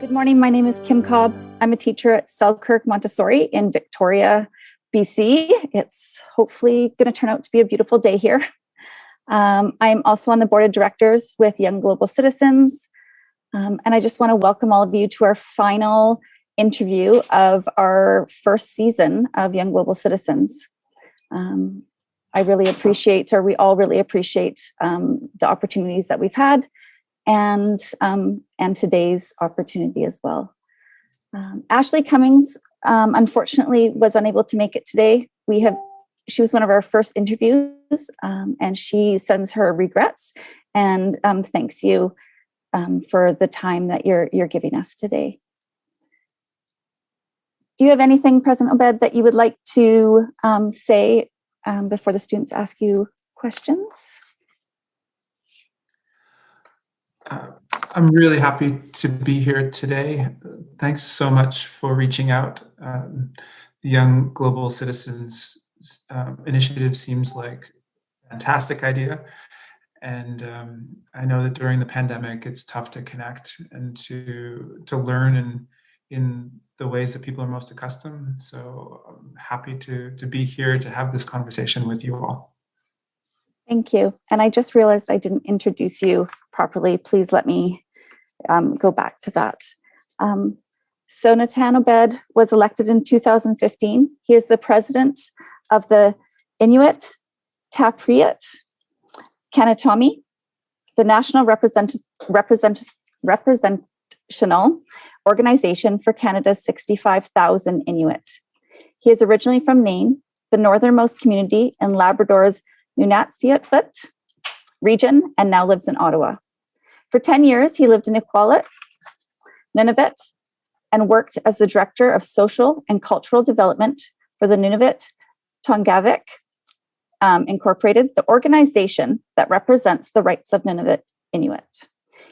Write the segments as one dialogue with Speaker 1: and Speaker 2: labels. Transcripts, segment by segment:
Speaker 1: Good morning. My name is Kim Cobb. I'm a teacher at Selkirk Montessori in Victoria, BC. It's hopefully going to turn out to be a beautiful day here. I'm also on the board of directors with Young Global Citizens. And I just want to welcome all of you to our final interview of our first season of Young Global Citizens. I really appreciate, or we all really appreciate, the opportunities that we've had and today's opportunity as well. Ashley Cummings, unfortunately, was unable to make it today. She was one of our first interviews, and she sends her regrets and thanks you for the time that you're giving us today. Do you have anything, President Obed, that you would like to say before the students ask you questions?
Speaker 2: I'm really happy to be here today. Thanks so much for reaching out. The Young Global Citizens initiative seems like a fantastic idea. And I know that during the pandemic, it's tough to connect and to learn in the ways that people are most accustomed. So I'm happy to be here to have this conversation with you all.
Speaker 1: Thank you. And I just realized I didn't introduce you properly. Please let me go back to that. So Natan Obed was elected in 2015. He is the president of the Inuit Culture, the national representational organization for Canada's 65,000 Inuit. He is originally from Nain, the northernmost community in Labrador's Nunavut region, and now lives in Ottawa. For 10 years, he lived in Iqaluit, Nunavut, and worked as the Director of Social and Cultural Development for the Nunavut Tongavik Incorporated, the organization that represents the rights of Nunavut Inuit.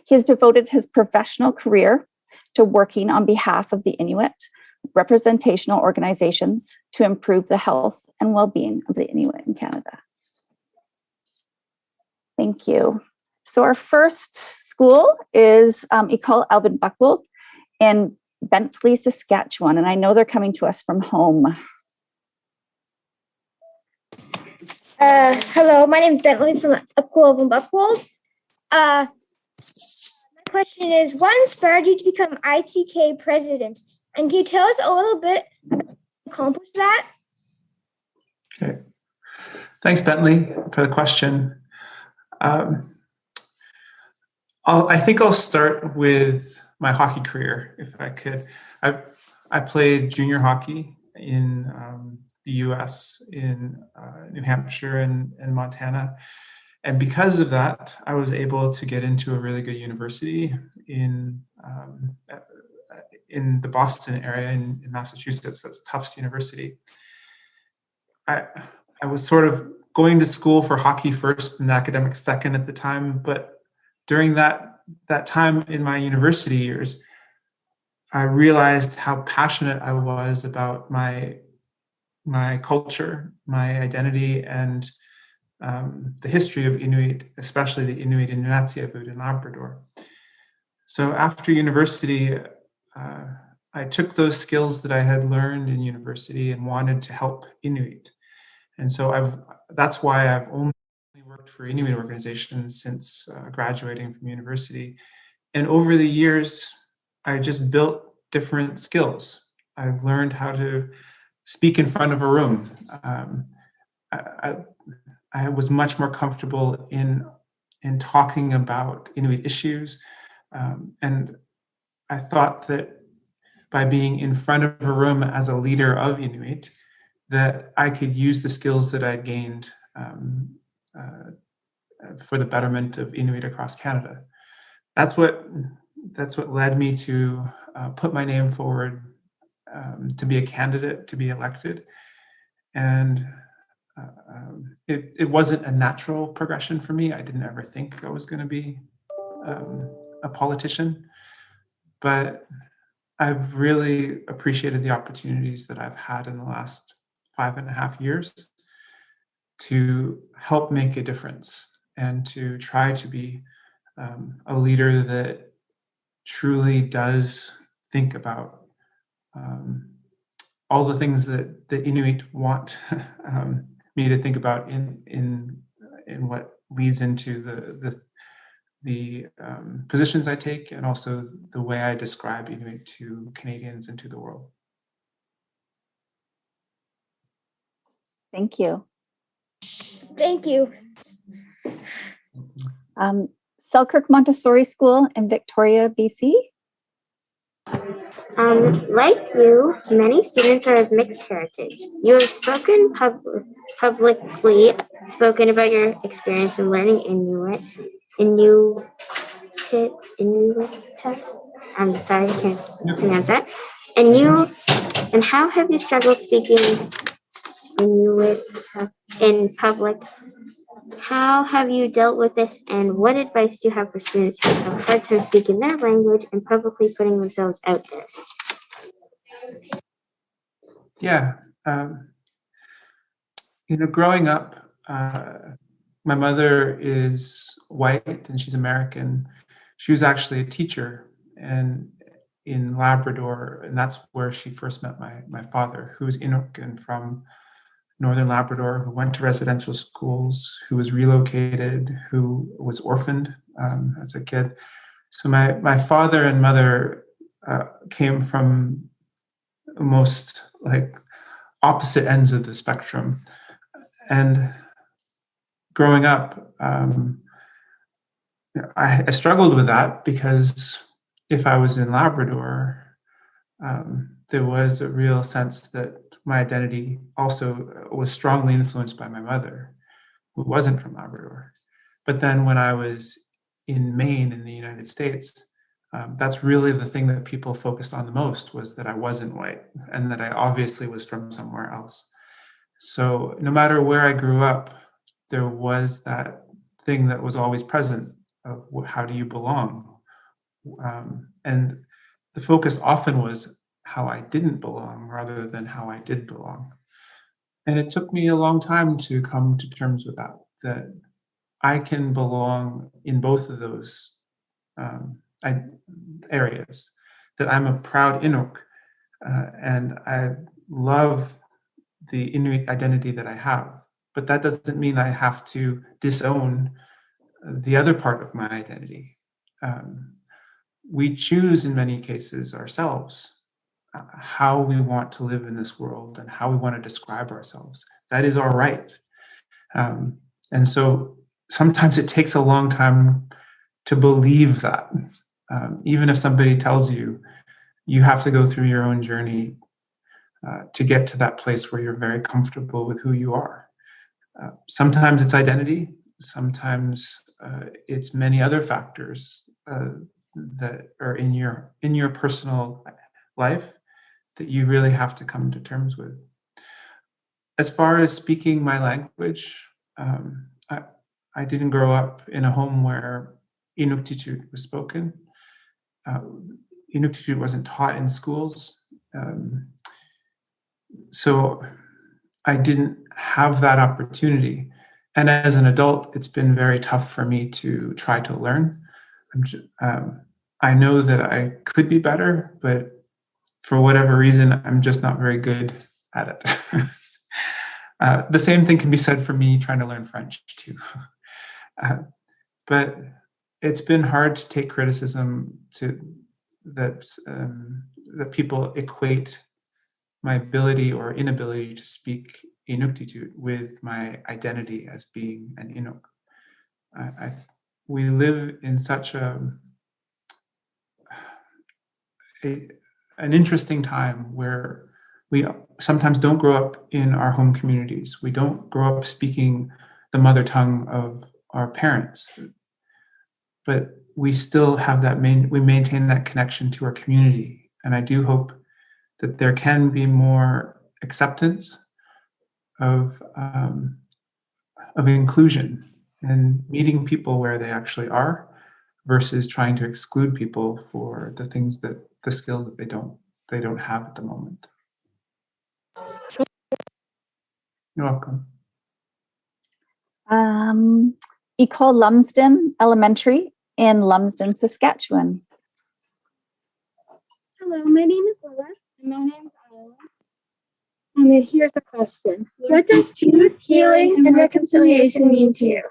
Speaker 1: He has devoted his professional career to working on behalf of the Inuit representational organizations to improve the health and well-being of the Inuit in Canada. Thank you. So our first school is École Alvin Buckwold in Bentley, Saskatchewan, and I know they're coming to us from home.
Speaker 3: Hello, my name is Bentley from École Alvin Buckwold. My question is, what inspired you to become ITK President? And can you tell us a little bit about how you accomplished that?
Speaker 2: Okay. Thanks, Bentley, for the question. I think I'll start with my hockey career, if I could. I played junior hockey in the US, in New Hampshire and Montana. And because of that, I was able to get into a really good university in the Boston area in Massachusetts. That's Tufts University. I was sort of going to school for hockey first and academics second at the time, but during that time in my university years, I realized how passionate I was about my culture, my identity, and the history of Inuit, especially the Inuit in Nunavut in Labrador. So after university, I took those skills that I had learned in university and wanted to help Inuit. And so that's why I've only worked for Inuit organizations since graduating from university. And over the years, I just built different skills. I've learned how to speak in front of a room. I was much more comfortable in talking about Inuit issues. And I thought that by being in front of a room as a leader of Inuit, that I could use the skills that I'd gained for the betterment of Inuit across Canada. That's what led me to put my name forward to be a candidate, to be elected. And it wasn't a natural progression for me. I didn't ever think I was going to be a politician, but I've really appreciated the opportunities that I've had in the last 5.5 years to help make a difference and to try to be a leader that truly does think about all the things that the Inuit want me to think about in what leads into the positions I take, and also the way I describe Inuit to Canadians and to the world.
Speaker 1: Thank you.
Speaker 3: Thank you.
Speaker 1: Selkirk Montessori School in Victoria, BC.
Speaker 4: Like you, many students are of mixed heritage. You have spoken publicly spoken about your experience in learning Inuit. I'm sorry, I can't pronounce that. And how have you struggled speaking Inuit in public? How have you dealt with this, and what advice do you have for students who have a hard time speaking their language and publicly putting themselves out there?
Speaker 2: Yeah, growing up, my mother is white and she's American. She was actually a teacher and in Labrador, and that's where she first met my father, who was Inuk and from Northern Labrador, who went to residential schools, who was relocated, who was orphaned as a kid. So my father and mother came from most like opposite ends of the spectrum. And growing up, I struggled with that because if I was in Labrador, there was a real sense that my identity also was strongly influenced by my mother, who wasn't from Labrador. But then when I was in Maine in the United States, that's really the thing that people focused on the most, was that I wasn't white and that I obviously was from somewhere else. So no matter where I grew up, there was that thing that was always present of how do you belong? And the focus often was how I didn't belong rather than how I did belong. And it took me a long time to come to terms with that I can belong in both of those areas, that I'm a proud Inuk, and I love the Inuit identity that I have. But that doesn't mean I have to disown the other part of my identity. We choose in many cases ourselves how we want to live in this world and how we want to describe ourselves. That is our right. And so sometimes it takes a long time to believe that. Even if somebody tells you, you have to go through your own journey to get to that place where you're very comfortable with who you are. Sometimes it's identity. Sometimes it's many other factors that are in your personal life that you really have to come to terms with. As far as speaking my language, I didn't grow up in a home where Inuktitut was spoken. Inuktitut wasn't taught in schools. So I didn't have that opportunity. And as an adult, it's been very tough for me to try to learn. I know that I could be better, but for whatever reason, I'm just not very good at it. The same thing can be said for me trying to learn French too. But it's been hard to take criticism that people equate my ability or inability to speak Inuktitut with my identity as being an Inuk. We live in such an interesting time where we sometimes don't grow up in our home communities. We don't grow up speaking the mother tongue of our parents, but we still have that we maintain that connection to our community. And I do hope that there can be more acceptance of inclusion and meeting people where they actually are, versus trying to exclude people for the skills that they don't have at the moment. You're welcome.
Speaker 1: Ecole Lumsden Elementary in Lumsden, Saskatchewan.
Speaker 5: Hello, my name is Lola, and my name is Isla. And here's the question. What does truth, healing, and reconciliation mean to you?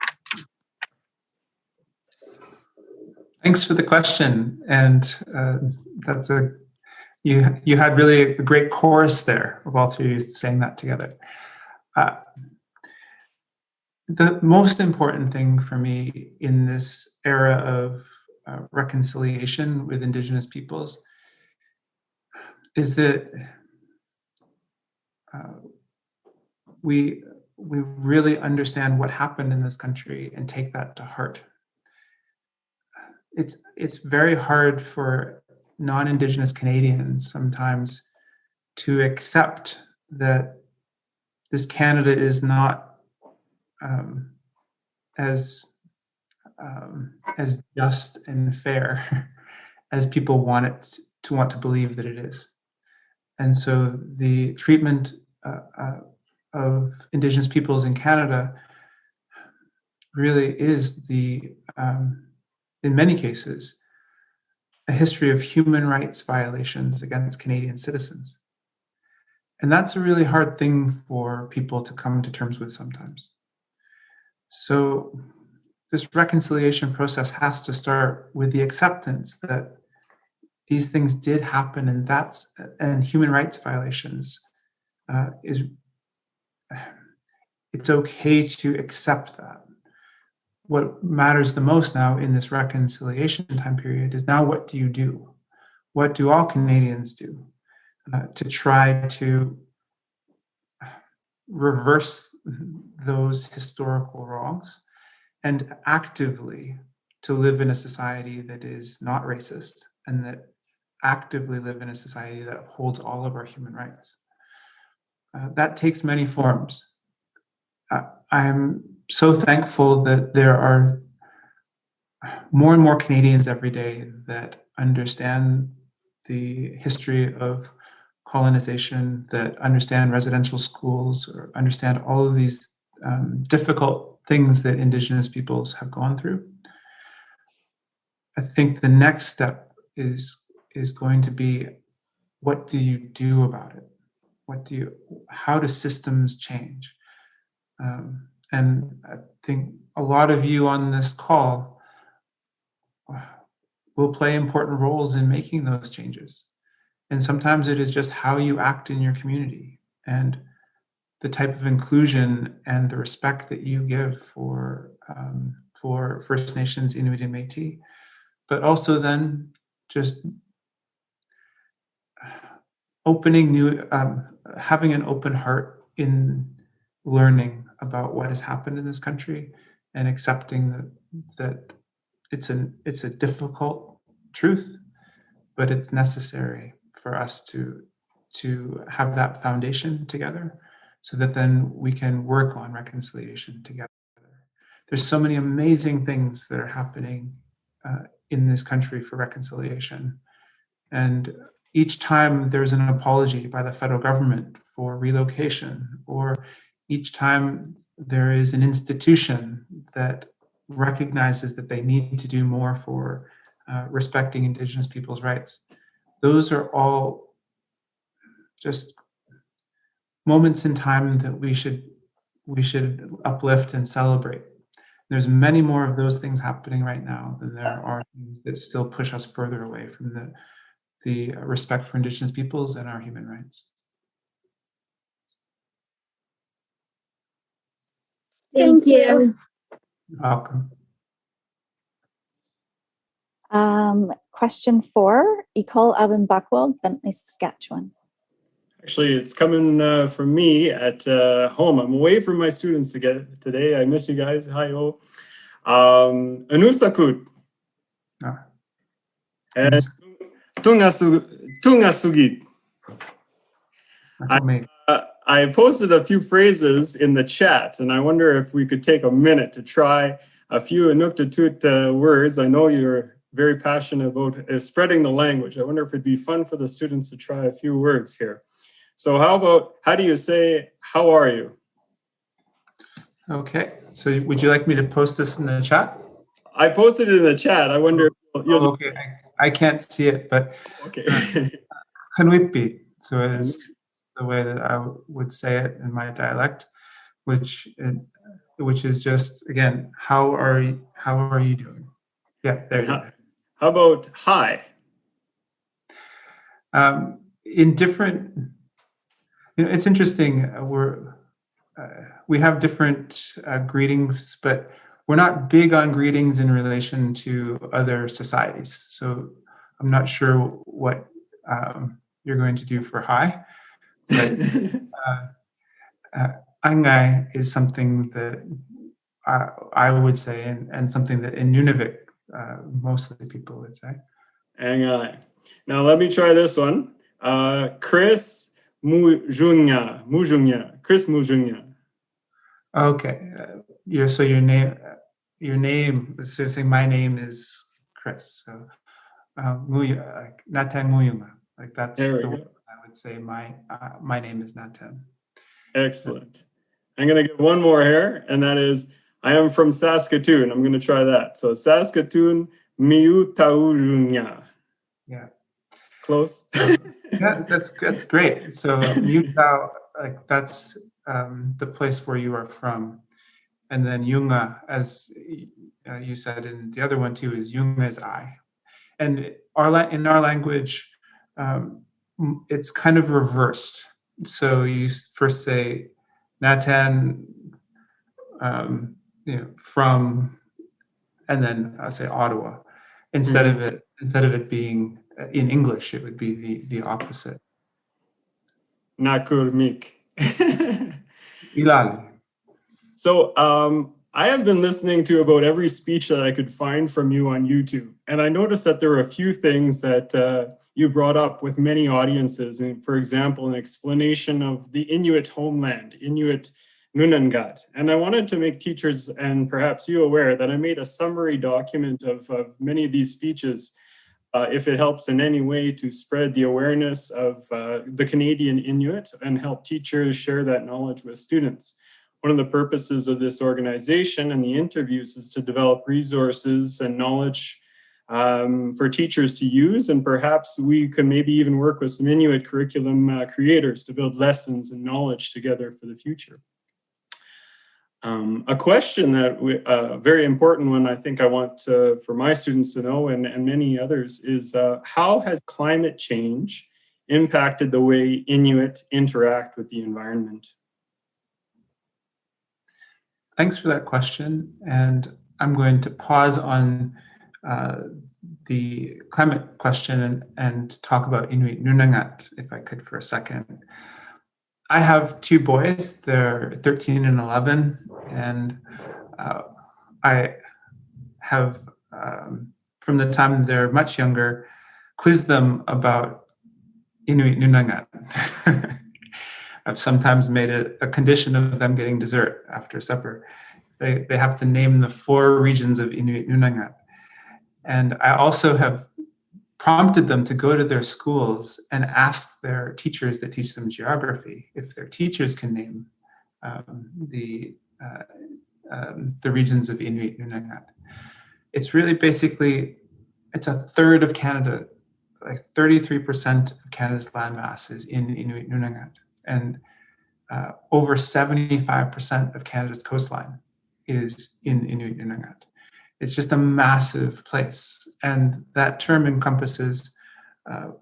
Speaker 2: Thanks for the question. And you had really a great chorus there of all three of you saying that together. The most important thing for me in this era of reconciliation with Indigenous peoples is that we really understand what happened in this country and take that to heart. It's very hard for non-Indigenous Canadians sometimes to accept that this Canada is not as just and fair as people want to believe that it is. And so the treatment of Indigenous peoples in Canada really is in many cases, a history of human rights violations against Canadian citizens. And that's a really hard thing for people to come to terms with sometimes. So this reconciliation process has to start with the acceptance that these things did happen, and human rights violations it's okay to accept that. What matters the most now in this reconciliation time period is now what do you do? What do all Canadians do to try to reverse those historical wrongs and actively to live in a society that is not racist and that actively live in a society that upholds all of our human rights? That takes many forms. I'm so thankful that there are more and more Canadians every day that understand the history of colonization, that understand residential schools, or understand all of these difficult things that Indigenous peoples have gone through. I think the next step is going to be, what do you do about it? How do systems change? And I think a lot of you on this call will play important roles in making those changes. And sometimes it is just how you act in your community and the type of inclusion and the respect that you give for First Nations, Inuit, and Métis, but also then just having an open heart in learning about what has happened in this country and accepting that it's a difficult truth, but it's necessary for us to have that foundation together so that then we can work on reconciliation together. There's so many amazing things that are happening in this country for reconciliation. And each time there's an apology by the federal government for relocation, or each time there is an institution that recognizes that they need to do more for respecting Indigenous people's rights, those are all just moments in time that we should uplift and celebrate. There's many more of those things happening right now than there are things that still push us further away from the respect for Indigenous peoples and our human rights.
Speaker 5: Thank you.
Speaker 2: You're welcome.
Speaker 1: Question 4, Ecole Alvin Buckwold, Bentley, Saskatchewan.
Speaker 6: Actually, it's coming from me at home. I'm away from my students today. I miss you guys. Hi-ho. Anusakut. And Tungasugit. I posted a few phrases in the chat, and I wonder if we could take a minute to try a few Inuktitut words. I know you're very passionate about spreading the language. I wonder if it'd be fun for the students to try a few words here. So how do you say, how are you?
Speaker 2: Okay, so would you like me to post this in the chat?
Speaker 6: I posted it in the chat. I wonder if you'll
Speaker 2: okay. I can't see it, but
Speaker 6: okay.
Speaker 2: Kanwipit, so is the way that I would say it in my dialect, which is just, again, how are you doing? Yeah, there you go.
Speaker 6: How about hi?
Speaker 2: In different, it's interesting. We have different greetings, but we're not big on greetings in relation to other societies. So I'm not sure what you're going to do for hi, but angai is something that I would say, and something that in Nunavut mostly people would say.
Speaker 6: Angai. Now let me try this one. Chris Mujunga. Chris Mujunga.
Speaker 2: Okay. So your name. So saying my name is Chris. So Natan Muyunga. Like that's the way I would say my name is Natan.
Speaker 6: Excellent. I'm gonna get one more here, and that is I am from Saskatoon. I'm gonna try that. So Saskatoon Miutaurunga.
Speaker 2: Yeah.
Speaker 6: Close.
Speaker 2: Yeah, that's great. So Miutau, like that's the place where you are from, and then Yunga, as you said, and the other one too is Yunga is I, and in our language, it's kind of reversed. So you first say Natan, from, and then I say Ottawa, instead of it being in English, it would be the opposite.
Speaker 6: Nakurmik.
Speaker 2: Ilali.
Speaker 6: So I have been listening to about every speech that I could find from you on YouTube. And I noticed that there were a few things that you brought up with many audiences. And for example, an explanation of the Inuit homeland, Inuit Nunangat. And I wanted to make teachers and perhaps you aware that I made a summary document of many of these speeches, if it helps in any way to spread the awareness of the Canadian Inuit and help teachers share that knowledge with students. One of the purposes of this organization and the interviews is to develop resources and knowledge for teachers to use, and perhaps we can maybe even work with some Inuit curriculum creators to build lessons and knowledge together for the future. A question that very important one I think I want for my students to know and many others is how has climate change impacted the way Inuit interact with the environment?
Speaker 2: Thanks for that question. And I'm going to pause on the climate question and talk about Inuit Nunangat, if I could, for a second. I have two boys, they're 13 and 11, and I have, from the time they're much younger, quizzed them about Inuit Nunangat. I've sometimes made it a condition of them getting dessert after supper. They have to name the 4 regions of Inuit Nunangat. And I also have prompted them to go to their schools and ask their teachers that teach them geography if their teachers can name the regions of Inuit Nunangat. It's really basically, it's a third of Canada, like 33% of Canada's landmass is in Inuit Nunangat. And over 75% of Canada's coastline is in Inuit Nunangat. It's just a massive place. And that term encompasses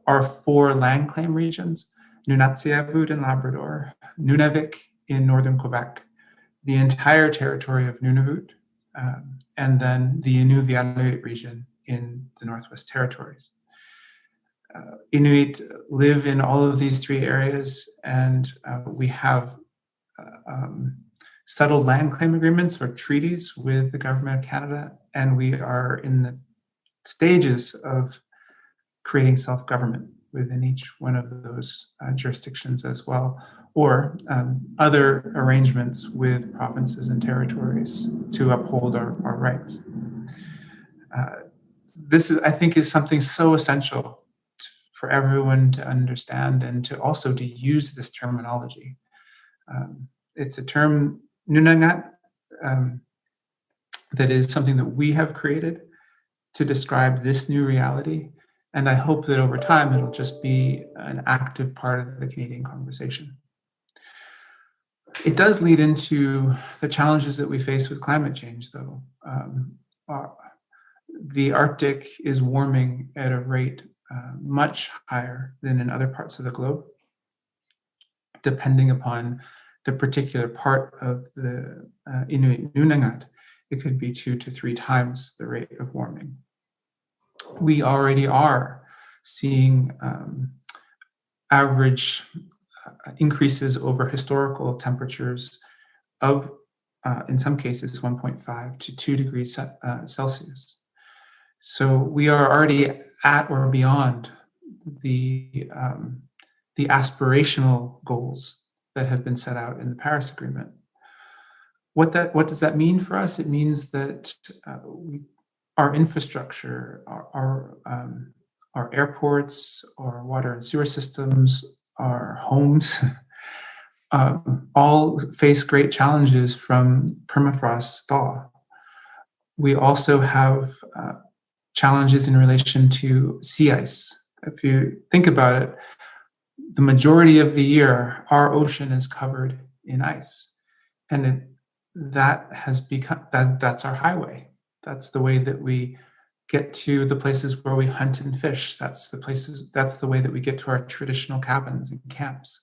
Speaker 2: our 4 land claim regions, Nunatsiavut in Labrador, Nunavik in northern Quebec, the entire territory of Nunavut, and then the Inuvialuit region in the Northwest Territories. Inuit live in all of these 3 areas, and we have settled land claim agreements or treaties with the Government of Canada, and we are in the stages of creating self-government within each one of those jurisdictions as well, or other arrangements with provinces and territories to uphold our rights. This is, I think, is something so essential for everyone to understand and to also to use this terminology. It's a term, Nunangat, that is something that we have created to describe this new reality. And I hope that over time, it'll just be an active part of the Canadian conversation. It does lead into the challenges that we face with climate change, though. The Arctic is warming at a rate much higher than in other parts of the globe, depending upon the particular part of the Inuit Nunangat. It could be 2 to 3 times the rate of warming. We already are seeing average increases over historical temperatures of, in some cases, 1.5 to 2 degrees Celsius. So we are already at or beyond the aspirational goals that have been set out in the Paris Agreement. What does that mean for us? It means that our infrastructure, our airports, our water and sewer systems, our homes, all face great challenges from permafrost thaw. We also have challenges in relation to sea ice. If you think about it, the majority of the year, our ocean is covered in ice. And that has become, that's our highway. That's the way that we get to the places where we hunt and fish. That's the way that we get to our traditional cabins and camps.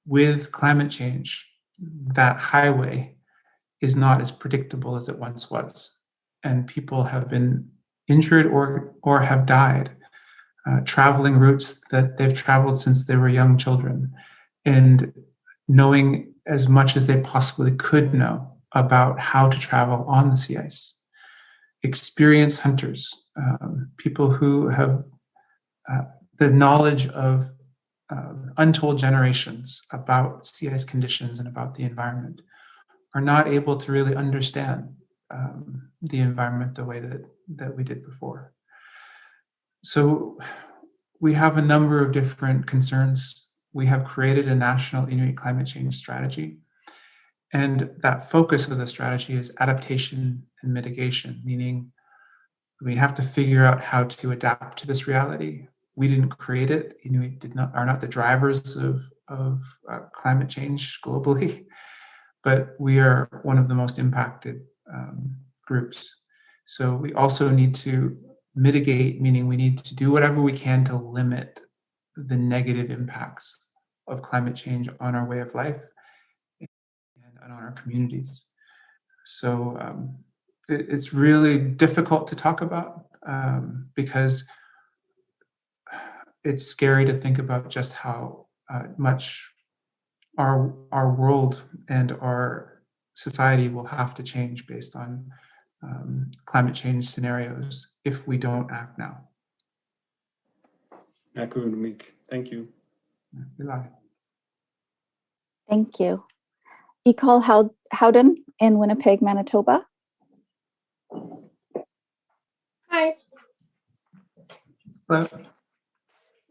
Speaker 2: With climate change, that highway is not as predictable as it once was. And people have been injured or have died traveling routes that they've traveled since they were young children, and knowing as much as they possibly could know about how to travel on the sea ice. Experienced hunters, people who have the knowledge of untold generations about sea ice conditions and about the environment, are not able to really understand the environment the way that we did before. So we have a number of different concerns. We have created a national Inuit climate change strategy. And that focus of the strategy is adaptation and mitigation, meaning we have to figure out how to adapt to this reality. We didn't create it. Inuit are not the drivers of climate change globally, but we are one of the most impacted groups. So we also need to mitigate, meaning we need to do whatever we can to limit the negative impacts of climate change on our way of life and on our communities. So it's really difficult to talk about because it's scary to think about just how much our world and our society will have to change based on climate change scenarios if we don't act now.
Speaker 6: Thank you.
Speaker 1: Thank you. Ecall Howden in Winnipeg, Manitoba.
Speaker 7: Hi.
Speaker 2: But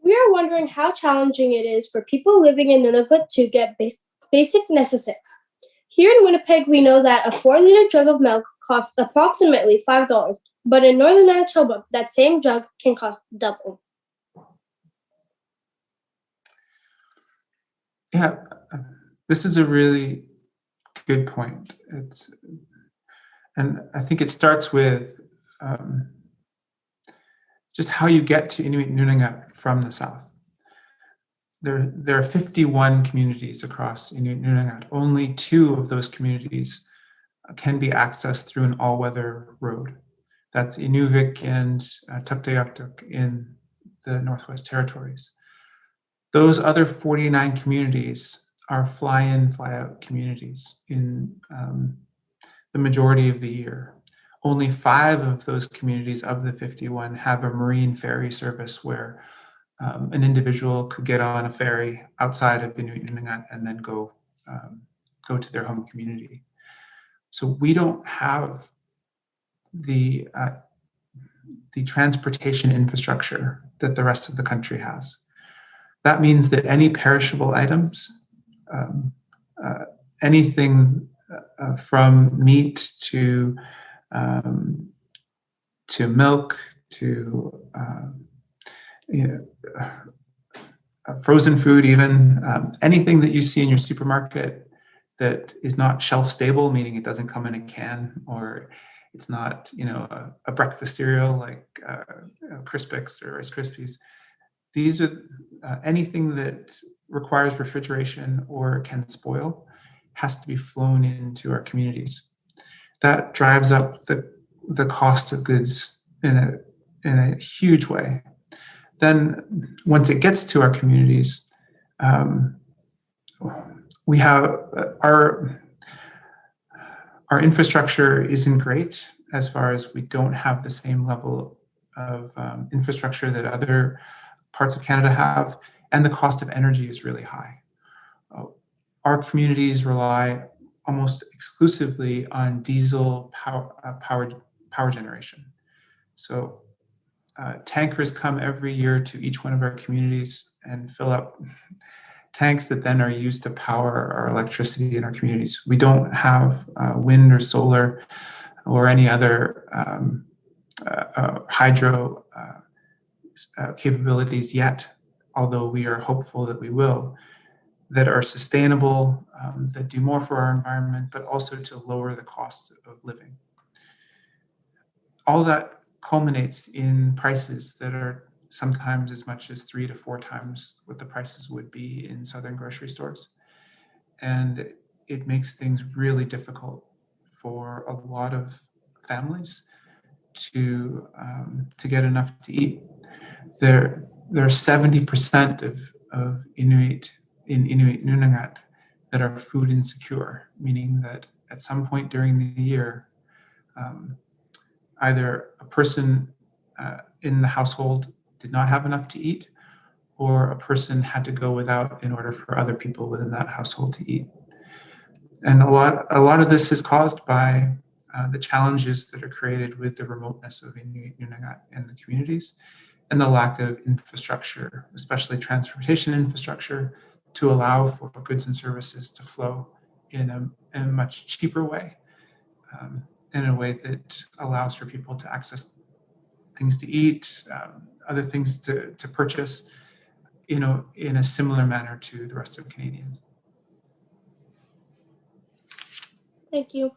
Speaker 7: We are wondering how challenging it is for people living in Nunavut to get basic necessities. Here in Winnipeg, we know that a 4-liter jug of milk costs approximately $5, but in northern Manitoba, that same jug can cost double.
Speaker 2: yeah, this is a really good point. And I think it starts with just how you get to Inuit Nunangat from the south. There are 51 communities across Inuit Nunangat. Only 2 of those communities can be accessed through an all-weather road. That's Inuvik and Tuktoyaktuk in the Northwest Territories. Those other 49 communities are fly-in, fly-out communities in the majority of the year. Only 5 of those communities of the 51 have a marine ferry service where an individual could get on a ferry outside of Inuit Nunangat and then go to their home community. So we don't have the transportation infrastructure that the rest of the country has. That means that any perishable items, anything from meat to milk to frozen food, even anything that you see in your supermarket that is not shelf stable, meaning it doesn't come in a can, or it's not, a breakfast cereal like Crispix or Rice Krispies. These are anything that requires refrigeration or can spoil has to be flown into our communities. That drives up the cost of goods in a huge way. Then once it gets to our communities, we have our infrastructure isn't great, as far as we don't have the same level of infrastructure that other parts of Canada have, and the cost of energy is really high. Our communities rely almost exclusively on diesel power generation. So tankers come every year to each one of our communities and fill up tanks that then are used to power our electricity in our communities. We don't have wind or solar or any other hydro capabilities yet, although we are hopeful that we will, that are sustainable, that do more for our environment, but also to lower the cost of living. All that culminates in prices that are sometimes as much as 3 to 4 times what the prices would be in southern grocery stores. And it makes things really difficult for a lot of families to get enough to eat. There are 70% of Inuit in Inuit Nunangat that are food insecure, meaning that at some point during the year, either a person in the household did not have enough to eat, or a person had to go without in order for other people within that household to eat. And a lot of this is caused by the challenges that are created with the remoteness of Inuit Nunangat and the communities, and the lack of infrastructure, especially transportation infrastructure, to allow for goods and services to flow in a much cheaper way, in a way that allows for people to access things to eat, other things to purchase, in a similar manner to the rest of Canadians.
Speaker 7: Thank you.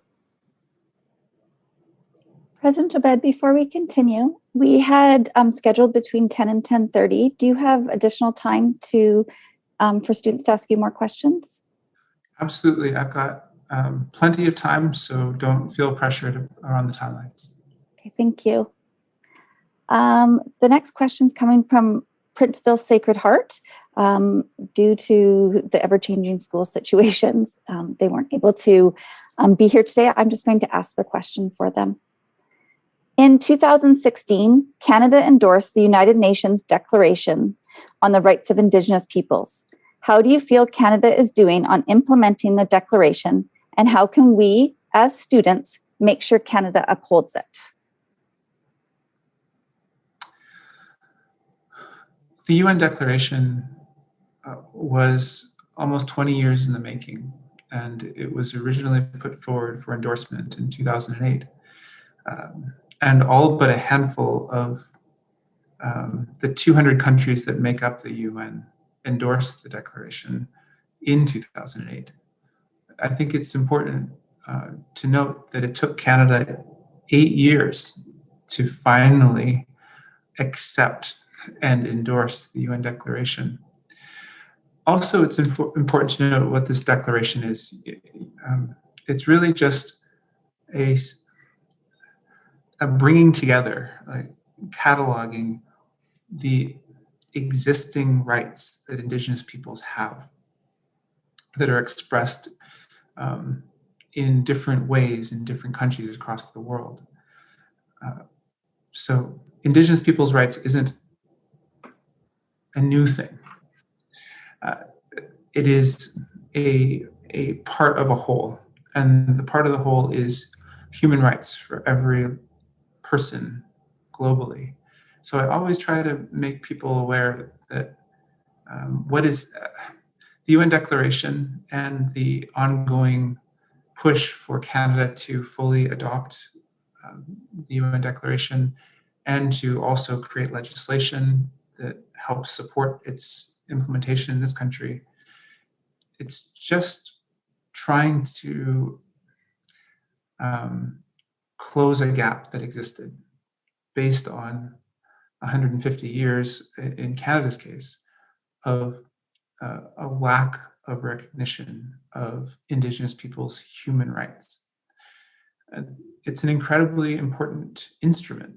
Speaker 1: President Obed, before we continue, we had scheduled between 10 and 10:30. Do you have additional time for students to ask you more questions?
Speaker 2: Absolutely. I've got plenty of time, so don't feel pressured around the timelines.
Speaker 1: Okay, thank you. The next question is coming from Princeville Sacred Heart. Due to the ever-changing school situations, they weren't able to be here today. I'm just going to ask the question for them. In 2016, Canada endorsed the United Nations Declaration on the Rights of Indigenous Peoples. How do you feel Canada is doing on implementing the declaration, and how can we, as students, make sure Canada upholds it?
Speaker 2: The UN Declaration was almost 20 years in the making, and it was originally put forward for endorsement in 2008. And all but a handful of the 200 countries that make up the UN endorsed the declaration in 2008. I think it's important to note that it took Canada 8 years to finally accept and endorse the UN Declaration. Also, it's important to note what this declaration is. It's really just a bringing together, like cataloging the existing rights that Indigenous peoples have that are expressed in different ways in different countries across the world. So Indigenous peoples' rights isn't a new thing. It is a part of a whole, and the part of the whole is human rights for every person globally. So I always try to make people aware that what is the UN Declaration and the ongoing push for Canada to fully adopt the UN Declaration and to also create legislation that helps support its implementation in this country. It's just trying to close a gap that existed based on 150 years, in Canada's case, of a lack of recognition of Indigenous people's human rights. It's an incredibly important instrument.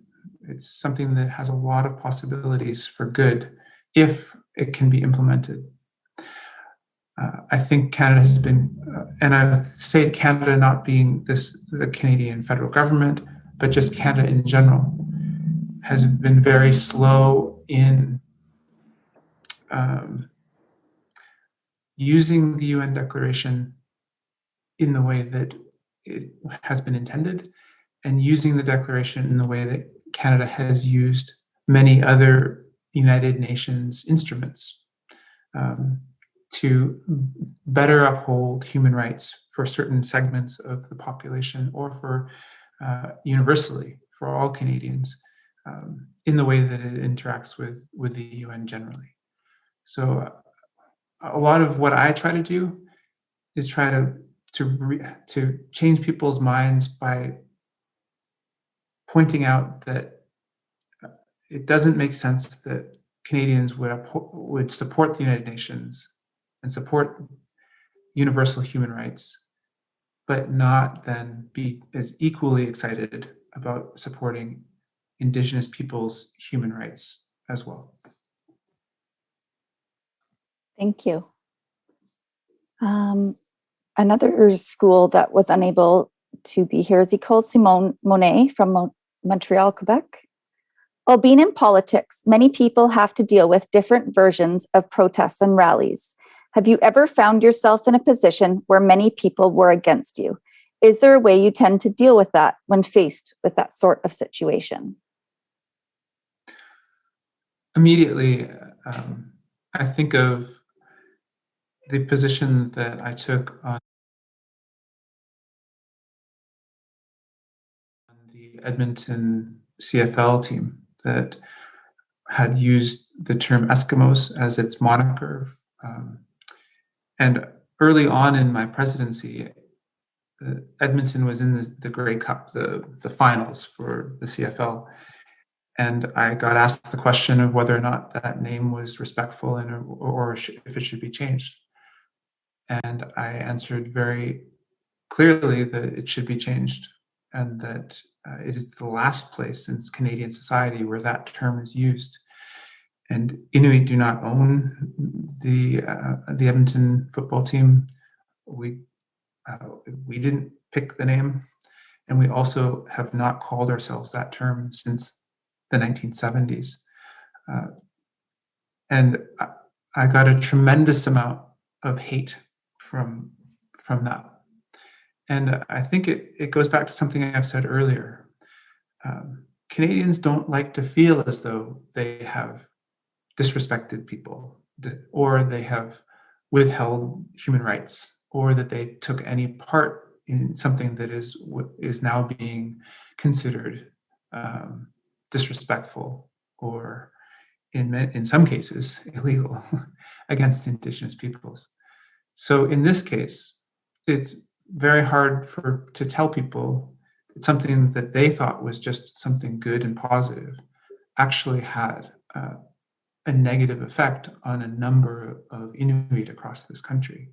Speaker 2: It's something that has a lot of possibilities for good if it can be implemented. I think Canada has been, and I say Canada not being the Canadian federal government, but just Canada in general, has been very slow in using the UN Declaration in the way that it has been intended, and using the Declaration in the way that Canada has used many other United Nations instruments to better uphold human rights for certain segments of the population, or for universally for all Canadians, in the way that it interacts with the UN generally. So a lot of what I try to do is try to change people's minds by pointing out that it doesn't make sense that Canadians would support the United Nations and support universal human rights, but not then be as equally excited about supporting Indigenous people's human rights as well.
Speaker 1: Thank you. Another school that was unable to be here is École Simone Monet from Montreal, Quebec. While being in politics, many people have to deal with different versions of protests and rallies. Have you ever found yourself in a position where many people were against you? Is there a way you tend to deal with that when faced with that sort of situation?
Speaker 2: Immediately, I think of the position that I took on the Edmonton CFL team that had used the term Eskimos as its moniker. And early on in my presidency, Edmonton was in the Grey Cup, the finals for the CFL. And I got asked the question of whether or not that name was respectful or if it should be changed. And I answered very clearly that it should be changed, and that it is the last place in Canadian society where that term is used. And Inuit do not own the Edmonton football team. We didn't pick the name, and we also have not called ourselves that term since the 1970s. And I got a tremendous amount of hate from that. And I think it goes back to something I've said earlier. Canadians don't like to feel as though they have disrespected people, or they have withheld human rights, or that they took any part in something that is now being considered disrespectful, or in some cases illegal against Indigenous peoples. So in this case, it's very hard to tell people that something that they thought was just something good and positive actually had a negative effect on a number of Inuit across this country.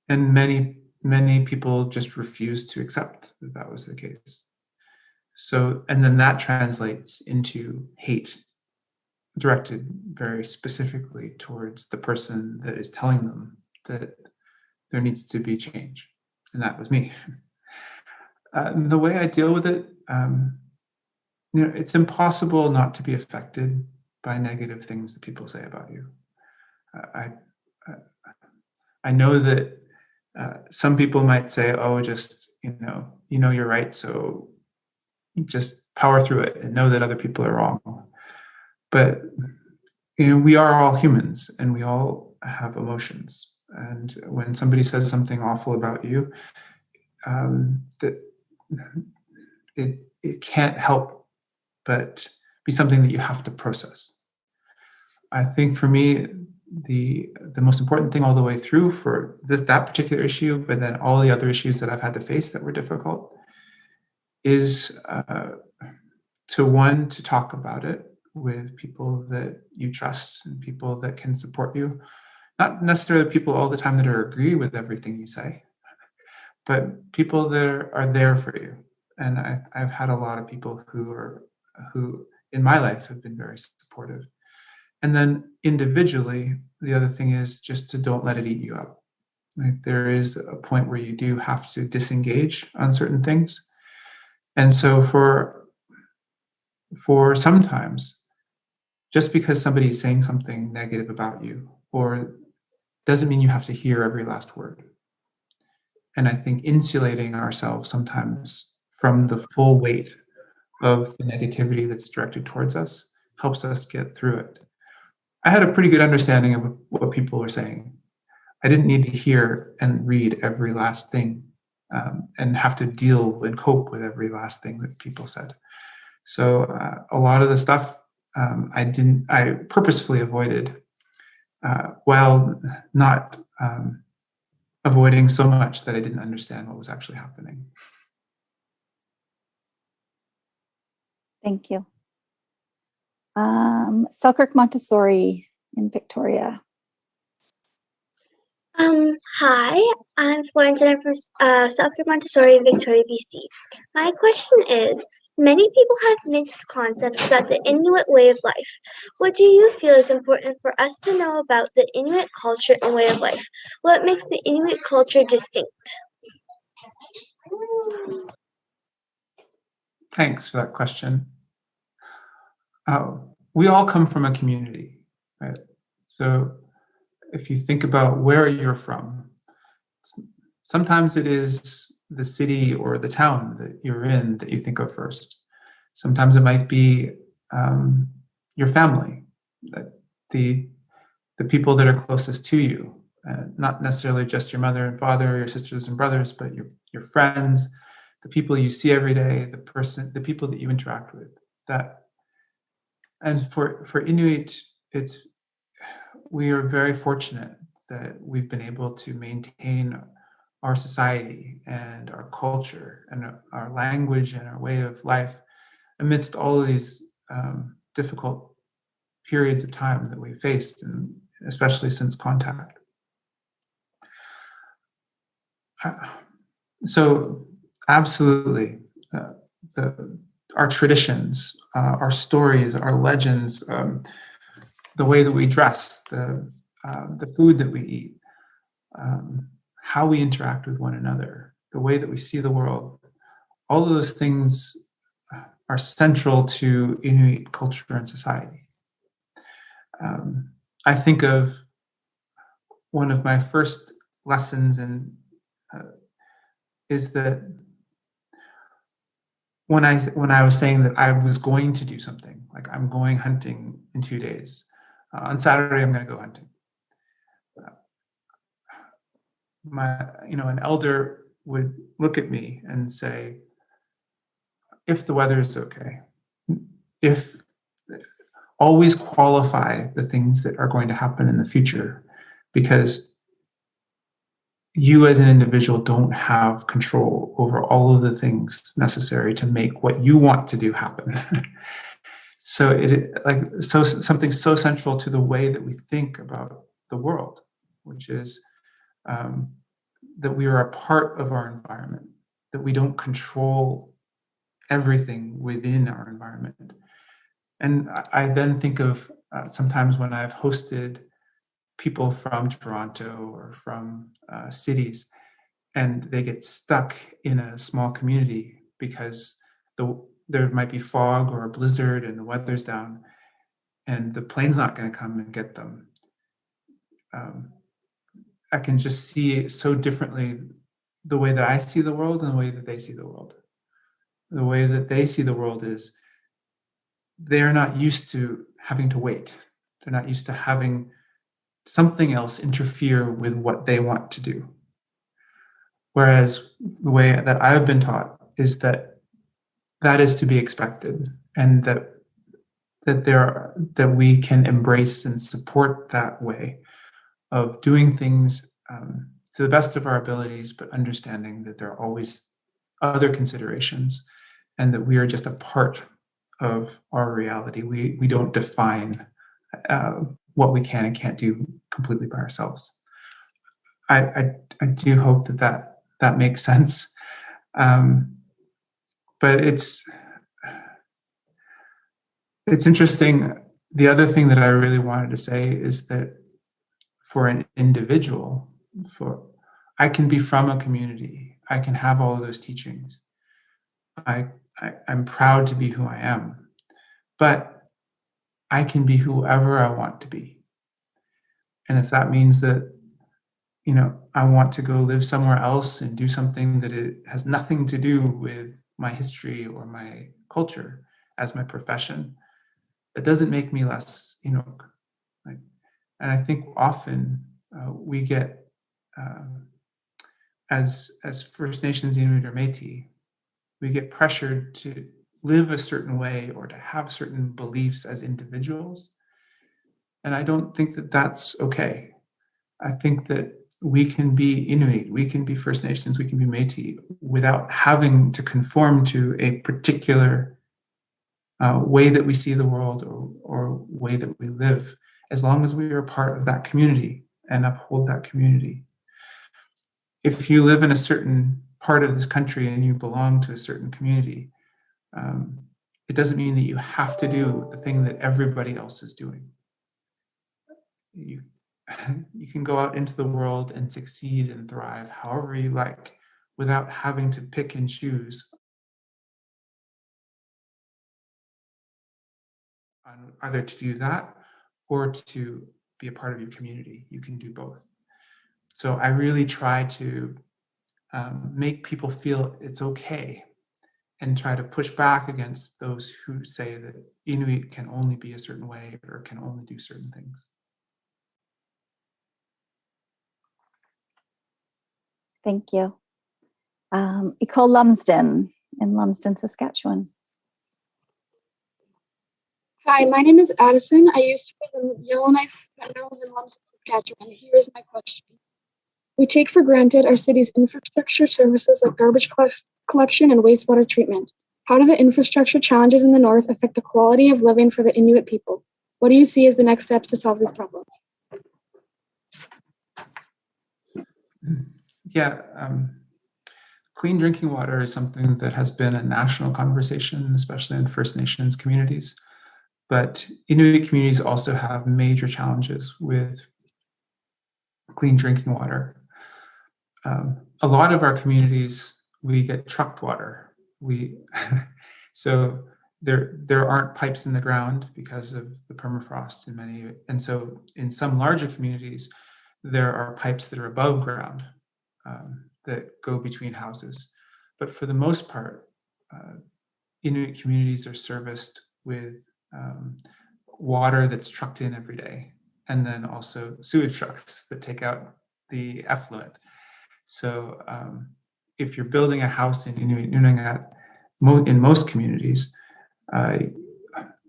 Speaker 2: And many people just refused to accept that that was the case. So, and then that translates into hate directed very specifically towards the person that is telling them that there needs to be change. And that was me. The way I deal with it, it's impossible not to be affected by negative things that people say about you. I know that some people might say, "Oh, just you know you're right, so just power through it and know that other people are wrong." But we are all humans, and we all have emotions. And when somebody says something awful about you, that it can't help but be something that you have to process. I think for me, the most important thing all the way through for that particular issue, but then all the other issues that I've had to face that were difficult, is to talk about it with people that you trust and people that can support you. Not necessarily people all the time that agree with everything you say, but people that are there for you. And I've had a lot of people who in my life have been very supportive. And then individually, the other thing is just to don't let it eat you up. Like, there is a point where you do have to disengage on certain things. And so for sometimes, just because somebody is saying something negative about you, or doesn't mean you have to hear every last word. And I think insulating ourselves sometimes from the full weight of the negativity that's directed towards us helps us get through it. I had a pretty good understanding of what people were saying. I didn't need to hear and read every last thing and have to deal and cope with every last thing that people said. So a lot of the stuff I purposefully avoided, while not avoiding so much that I didn't understand what was actually happening.
Speaker 1: Thank you. Selkirk Montessori in Victoria.
Speaker 8: Hi, I'm Florence and I'm from Selkirk Montessori in Victoria, BC. My question is, many people have mixed concepts about the Inuit way of life. What do you feel is important for us to know about the Inuit culture and way of life? What makes the Inuit culture distinct?
Speaker 2: Thanks for that question. We all come from a community, right? So if you think about where you're from, sometimes it is the city or the town that you're in that you think of first. Sometimes it might be your family, the people that are closest to you, not necessarily just your mother and father, or your sisters and brothers, but your friends, the people you see every day, the people that you interact with. And for Inuit, we are very fortunate that we've been able to maintain our society and our culture and our language and our way of life amidst all of these difficult periods of time that we've faced, and especially since contact. So absolutely, our traditions, our stories, our legends, the way that we dress, the food that we eat, how we interact with one another, the way that we see the world, all of those things are central to Inuit culture and society. I think of one of my first lessons is that when I was saying that I was going to do something, like I'm going hunting in 2 days. On Saturday, I'm going to go hunting. An elder would look at me and say, if the weather is okay, if always qualify the things that are going to happen in the future, because you as an individual don't have control over all of the things necessary to make what you want to do happen. So something so central to the way that we think about the world, which is that we are a part of our environment, that we don't control everything within our environment. And I then think of sometimes when I've hosted people from Toronto or from cities, and they get stuck in a small community because there might be fog or a blizzard and the weather's down and the plane's not going to come and get them. I can just see it so differently, the way that I see the world and the way that they see the world. The way that they see the world is they're not used to having to wait. They're not used to having something else interfere with what they want to do. Whereas the way that I've been taught is that that is to be expected, and that we can embrace and support that way of doing things to the best of our abilities, but understanding that there are always other considerations and that we are just a part of our reality. We don't define what we can and can't do completely by ourselves. I do hope that makes sense. But it's interesting. The other thing that I really wanted to say is that for an individual, I can be from a community. I can have all of those teachings. I'm proud to be who I am, but I can be whoever I want to be. And if that means that, I want to go live somewhere else and do something that it has nothing to do with my history or my culture as my profession, that doesn't make me less Inuk. And I think often we get, as First Nations, Inuit, or Métis, we get pressured to live a certain way or to have certain beliefs as individuals. And I don't think that that's okay. I think that we can be Inuit, we can be First Nations, we can be Métis without having to conform to a particular way that we see the world or way that we live, as long as we are part of that community and uphold that community. If you live in a certain part of this country and you belong to a certain community, it doesn't mean that you have to do the thing that everybody else is doing. You can go out into the world and succeed and thrive however you like without having to pick and choose on either to do that or to be a part of your community. You can do both. So I really try to make people feel it's okay and try to push back against those who say that Inuit can only be a certain way or can only do certain things.
Speaker 1: Thank you. Nicole Lumsden in Lumsden, Saskatchewan.
Speaker 5: Hi, my name is Addison. I used to live in Yellowknife, but now live in Lumsden, Saskatchewan. Here is my question. We take for granted our city's infrastructure services like garbage collection and wastewater treatment. How do the infrastructure challenges in the north affect the quality of living for the Inuit people? What do you see as the next steps to solve these problems?
Speaker 2: Yeah, clean drinking water is something that has been a national conversation, especially in First Nations communities. But Inuit communities also have major challenges with clean drinking water. A lot of our communities, we get trucked water. So there aren't pipes in the ground because of the permafrost in many, and so in some larger communities, there are pipes that are above ground that go between houses. But for the most part, Inuit communities are serviced with water that's trucked in every day, and then also sewage trucks that take out the effluent. So if you're building a house in Inuit Nunangat, in most communities,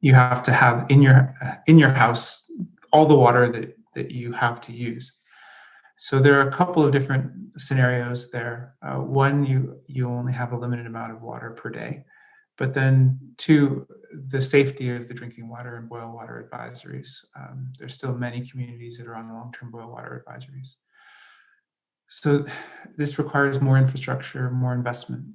Speaker 2: you have to have in your house all the water that you have to use. So there are a couple of different scenarios there. One, you only have a limited amount of water per day, but then two, the safety of the drinking water and boil water advisories. There's still many communities that are on long-term boil water advisories. So this requires more infrastructure, more investment.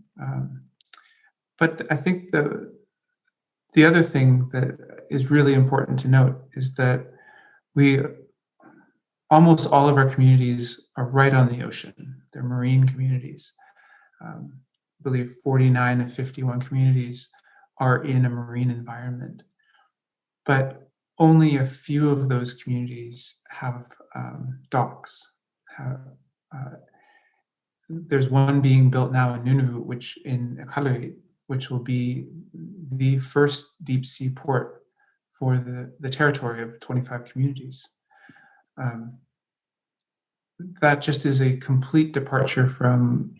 Speaker 2: But I think the other thing that is really important to note is that almost all of our communities are right on the ocean. They're marine communities. I believe 49 of 51 communities are in a marine environment. But only a few of those communities have docks. There's one being built now in Nunavut, which in Iqaluit, which will be the first deep sea port for the territory of 25 communities. That just is a complete departure from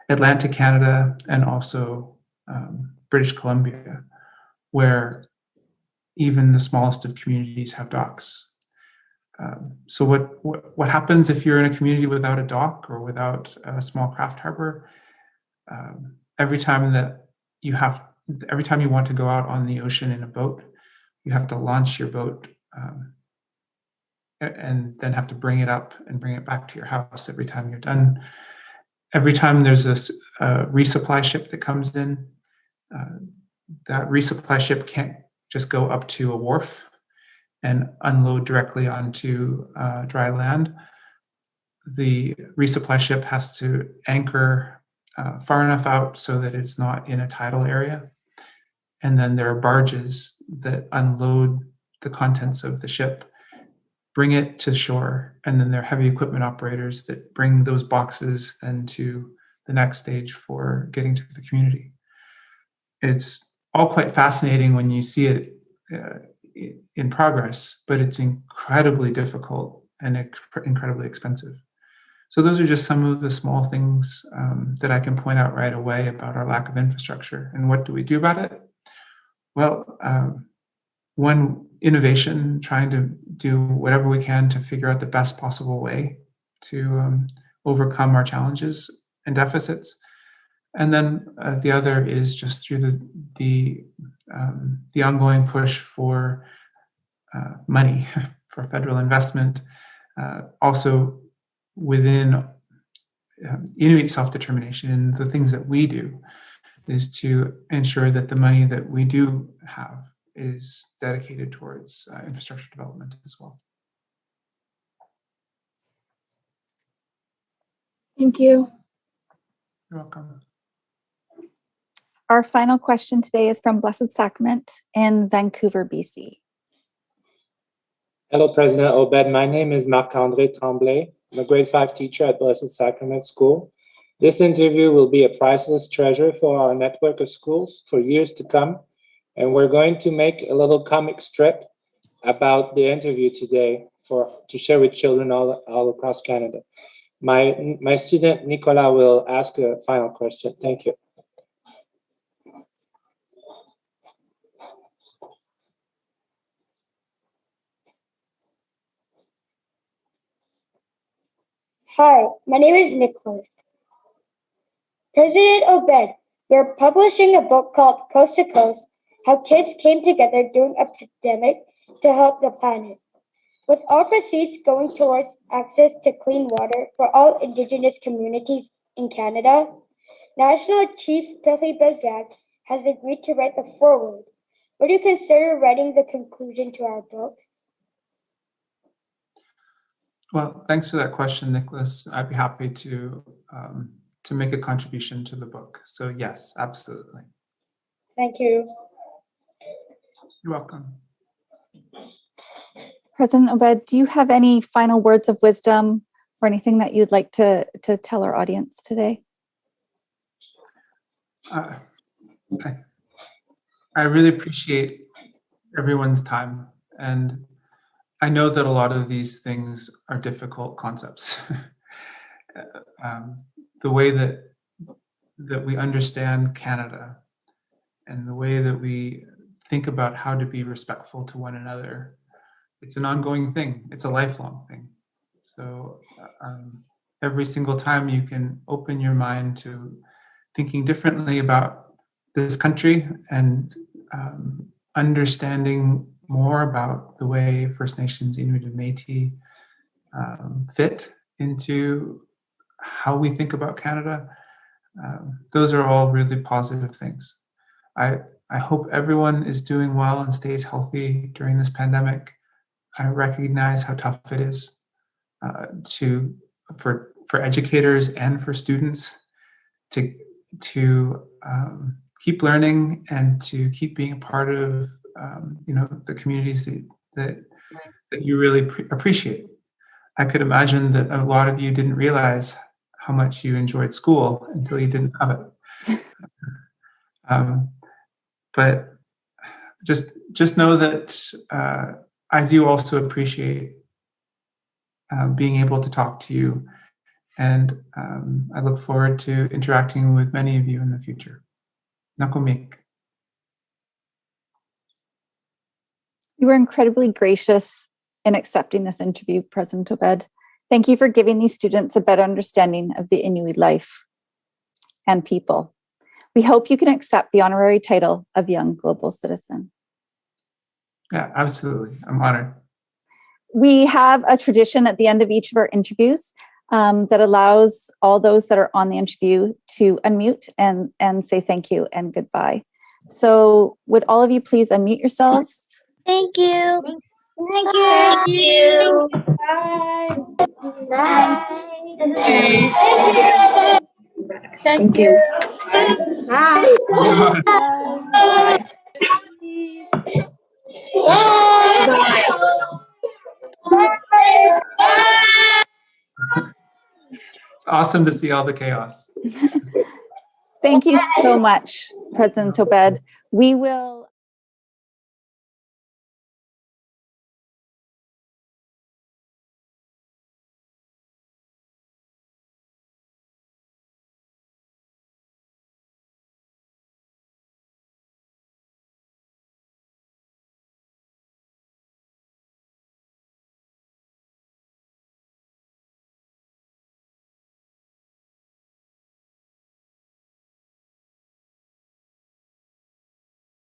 Speaker 2: Atlantic Canada and also British Columbia, where even the smallest of communities have docks. So what happens if you're in a community without a dock or without a small craft harbor? Every time you want to go out on the ocean in a boat, you have to launch your boat and then have to bring it up and bring it back to your house every time you're done. Every time there's a resupply ship that comes in, that resupply ship can't just go up to a wharf and unload directly onto dry land. The resupply ship has to anchor far enough out so that it's not in a tidal area. And then there are barges that unload the contents of the ship, bring it to shore, and then there are heavy equipment operators that bring those boxes then to the next stage for getting to the community. It's all quite fascinating when you see it in progress, but it's incredibly difficult and incredibly expensive. So those are just some of the small things that I can point out right away about our lack of infrastructure. And what do we do about it? Well, one, innovation, trying to do whatever we can to figure out the best possible way to overcome our challenges and deficits. And then the other is just through the ongoing push for money, for federal investment, also within Inuit self-determination. And the things that we do is to ensure that the money that we do have is dedicated towards infrastructure development as well.
Speaker 5: Thank you.
Speaker 2: You're welcome.
Speaker 1: Our final question today is from Blessed Sacrament in Vancouver, BC.
Speaker 9: Hello, President Obed. My name is Marc-André Tremblay. I'm a grade 5 teacher at Blessed Sacrament School. This interview will be a priceless treasure for our network of schools for years to come. And we're going to make a little comic strip about the interview today to share with children all across Canada. My student, Nicola, will ask a final question. Thank you.
Speaker 3: Hi, my name is Nicholas. President Obed, we're publishing a book called Coast to Coast, How Kids Came Together During a Pandemic to Help the Planet. With all proceeds going towards access to clean water for all Indigenous communities in Canada, National Chief Billy Bigag has agreed to write the foreword. Would you consider writing the conclusion to our book?
Speaker 2: Well, thanks for that question, Nicholas. I'd be happy to make a contribution to the book. So yes, absolutely.
Speaker 3: Thank you.
Speaker 2: You're welcome.
Speaker 1: President Obed, do you have any final words of wisdom or anything that you'd like to tell our audience today?
Speaker 2: I really appreciate everyone's time, and I know that a lot of these things are difficult concepts. The way that we understand Canada and the way that we think about how to be respectful to one another, it's an ongoing thing. It's a lifelong thing. So every single time you can open your mind to thinking differently about this country and understanding more about the way First Nations, Inuit, and Métis fit into how we think about Canada, those are all really positive things. I hope everyone is doing well and stays healthy during this pandemic. I recognize how tough it is for educators and for students to keep learning and to keep being a part of the communities that you really appreciate. I could imagine that a lot of you didn't realize how much you enjoyed school until you didn't have it. But just know that I do also appreciate being able to talk to you, and I look forward to interacting with many of you in the future. Nakomik.
Speaker 1: You were incredibly gracious in accepting this interview, President Obed. Thank you for giving these students a better understanding of the Inuit life and people. We hope you can accept the honorary title of Young Global Citizen.
Speaker 2: Yeah, absolutely. I'm honored.
Speaker 1: We have a tradition at the end of each of our interviews that allows all those that are on the interview to unmute and say thank you and goodbye. So would all of you please unmute yourselves?
Speaker 8: Thank you.
Speaker 3: Thank you.
Speaker 7: Bye.
Speaker 8: Bye.
Speaker 3: Thank you.
Speaker 4: Bye.
Speaker 2: It's awesome to see all the chaos.
Speaker 1: Thank you so much, President Obed. We will